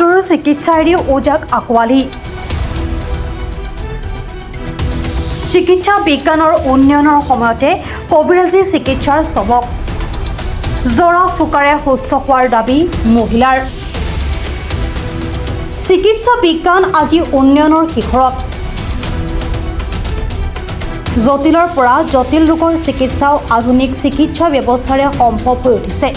ডাক্তৰৰ চিকিৎসা এৰি ওজাক আঁকোৱালি চিকিৎসা বিজ্ঞানৰ উন্নয়নৰ সময়তে কবিৰাজী চিকিৎসাৰ চমক জৰা ফুকাৰে সুস্থ হোৱাৰ দাবী মহিলাৰ চিকিৎসা বিজ্ঞান আজি উন্নয়নৰ শিখৰত জটিলৰ পৰা জটিল ৰোগৰ চিকিৎসাও আধুনিক চিকিৎসা ব্যৱস্থাৰে সম্ভৱ হৈ উঠিছে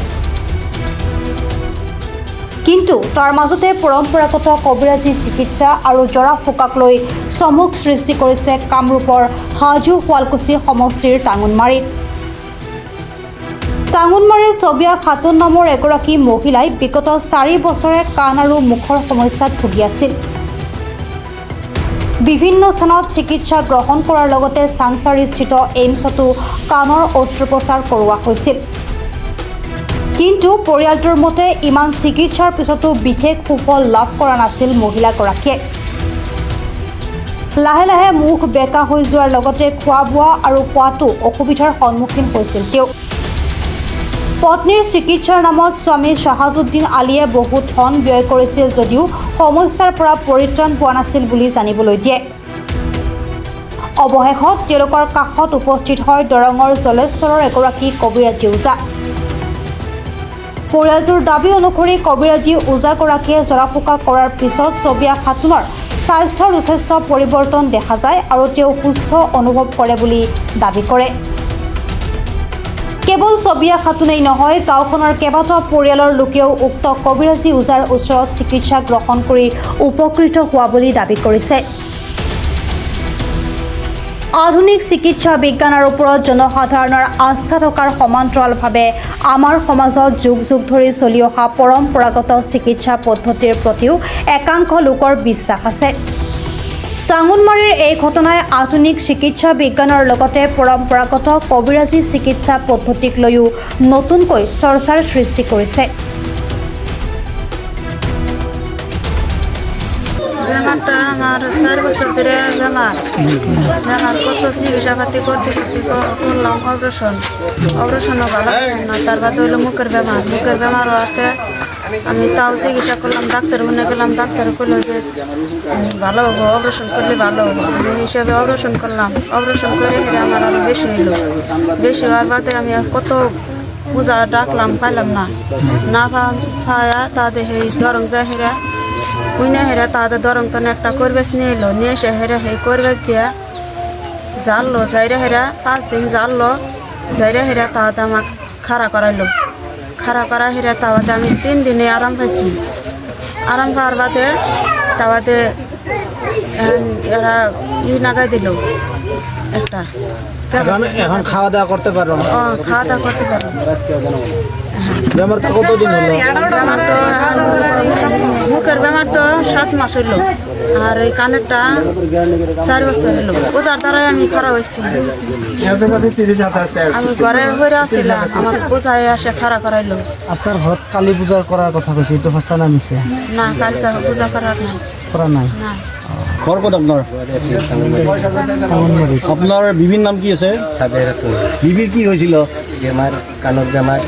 কিন্তু তাৰ মাজতে পৰম্পৰাগত কবিৰাজী চিকিৎসা আৰু জৰা ফুকাক লৈ চমক সৃষ্টি কৰিছে কামৰূপৰ হাজো শুৱালকুছি সমষ্টিৰ টাঙোনমাৰীৰ ছবিয়া খাতুন নামৰ এগৰাকী মহিলাই বিগত 4 বছৰে কাণ আৰু মুখৰ সমস্যাত ভুগি আছিল বিভিন্ন স্থানত চিকিৎসা গ্ৰহণ কৰাৰ লগতে চাংচাৰীস্থিত এইমছতো কাণৰ অস্ত্ৰোপচাৰ কৰোৱা হৈছিল কিন্তু পৰিয়ালটোৰ মতে ইমান চিকিৎসাৰ পিছতো বিশেষ সুফল লাভ কৰা নাছিল মহিলাগৰাকীয়ে লাহে লাহে মুখ বেকা হৈ যোৱাৰ লগতে খোৱা বোৱা আৰু খোৱাটো অসুবিধাৰ সন্মুখীন হৈছিল তেওঁ পত্নীৰ চিকিৎসাৰ নামত স্বামী শাহাজুদ্দিন আলীয়ে বহু ধন ব্যয় কৰিছিল যদিও সমস্যাৰ পৰা পৰিত্ৰাণ পোৱা নাছিল বুলি জানিবলৈ দিয়ে অৱশেষত তেওঁলোকৰ কাষত উপস্থিত হয় দৰঙৰ জলেশ্বৰৰ এগৰাকী কবিৰাজী ওজা পৰিয়ালটোৰ দাবী অনুসৰি কবিৰাজী ওজাগৰাকীয়ে জৰা ফুকা কৰাৰ পিছত ছবিয়া খাতুনৰ স্বাস্থ্যৰ যথেষ্ট পৰিৱৰ্তন দেখা যায় আৰু তেওঁ সুস্থ অনুভৱ কৰে বুলি দাবী কৰে কেৱল ছবিয়া খাতুনেই নহয় গাঁওখনৰ কেইবাটাও পৰিয়ালৰ লোকেও উক্ত কবিৰাজী ওজাৰ ওচৰত চিকিৎসা গ্ৰহণ কৰি উপকৃত হোৱা বুলি দাবী কৰিছে আধুনিক চিকিৎসা বিজ্ঞানৰ ওপৰত জনসাধাৰণৰ আস্থা থকাৰ সমান্তৰালভাৱে আমাৰ সমাজত যুগ যুগ ধৰি চলি অহা পৰম্পৰাগত চিকিৎসা পদ্ধতিৰ প্ৰতিও একাংশ লোকৰ বিশ্বাস আছে টাঙোনমাৰীৰ এই ঘটনাই আধুনিক চিকিৎসা বিজ্ঞানৰ লগতে পৰম্পৰাগত কবিৰাজী চিকিৎসা পদ্ধতিক লৈও নতুনকৈ চৰ্চাৰ সৃষ্টি কৰিছে বেমারটা আমার 4 বছর ধরে বেমার কত চিকিৎসা পাতি করতে করলাম অপারেশনও ভালো না তার বাদ হইলো মুখের বেমার হওয়াতে আমি তাও চিকিৎসা করলাম ডাক্তার মনে করলাম ডাক্তার কইল যে ভালো হবো অপারেশন করলে ভালো হবো আমি হিসাবে অপারেশন করলাম অপারেশন করে হেরে আমার আরও বেশি হওয়ার বাদে আমি কত পূজা ডাকলাম পাইলাম না পায়া তাদের এই ধরং যায় হেরা উইনা হেরা তাদের দরং তনে একটা করবেশ নিয়ে এলো নিয়ে এসে হেরা হে করবেশ দিয়া জানলো যাইরা হেরা 5 দিন জানলো যাইরা হেরা তাহাতে আমাকে খাড়া করাইলো খাড়া করা হেরা তাওয়াতে আমি 3 দিনে আরাম পাইছি আরাম পাওয়ার বাদে তাওয়াতে এরা নাগাই দিল একটা এখন খাওয়া দাওয়া করতে পারো না খাওয়া দাওয়া করতে পারো বেমারটা কতদিন হলো বেমারটা মুখের বেমারটা 7 মাস হইলো আর এই কানেরটা 4 বছর হইলো ওজার দ্বারাই আমি খারাপ হয়েছি আমি ঘরে ঘরে আসছিলাম আমার বোঝায় আসে খারাপ করাইলো আপনার ঘর কালী পূজা করার কথা কইছি তো হচ্ছে না মিছে না কালকে পূজা করার নাই করা নাই না ঘর কত আপনার বিবির নাম কি আছে বিবির কি হয়েছিল বেমার কানের বেমার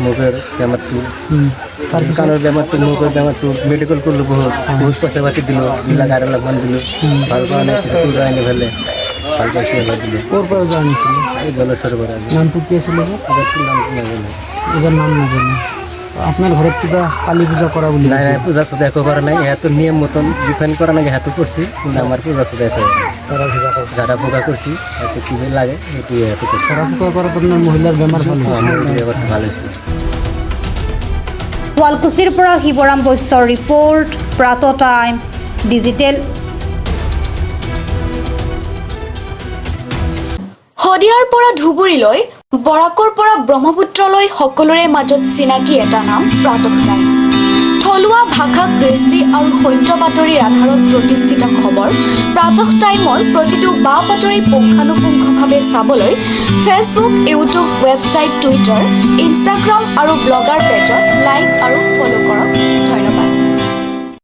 মুখের বেমারটু কানের বেমারটু মুখের বেমারটু মেডিকেল করলো বহুত পয়সা পাতি দিল 2 লাখ 2.5 লাখ মান দিল ভালো পাওয়া কিছু আইনে ফেলে ভালো পয়সা দিল ওর পরে জানিয়েছিল এই জলেশ্বর করে নাম তো কি ছিল ওদের নাম না জানি আপনার ঘরের পূজা কালী পূজা করা বলি না পূজা সুদা একো করা নাই এত নিয়ম মতন যেখানে করা নাকি এত করছি কিন্তু আমার পূজা সুদা একো যারা পূজা করছি এত কি লাগে এত করছি সারা পূজা করার পর মহিলার বেমার ভালো ভালো ছিল শুৱালকুছিৰ পৰা শিৱৰাম বৈশ্যৰ ৰিপৰ্ট প্ৰাত টাইম ডিজিটেল শদিয়াৰ পৰা ধুবুৰীলৈ বৰাকৰ পৰা ব্ৰহ্মপুত্ৰলৈ সকলোৰে মাজত চিনাকি এটা নাম প্ৰাতঃ টাইম থলুৱা ভাষা কৃষ্টি আৰু সত্য বাতৰিৰ আধাৰত প্ৰতিষ্ঠিত খবৰ প্ৰাতঃ টাইমৰ প্ৰতিটো বা বাতৰি পুংখানুপুংখভাৱে চাবলৈ Facebook YouTube website Twitter Instagram আৰু ব্লগাৰ পেজত লাইক আৰু ফ'ল' কৰক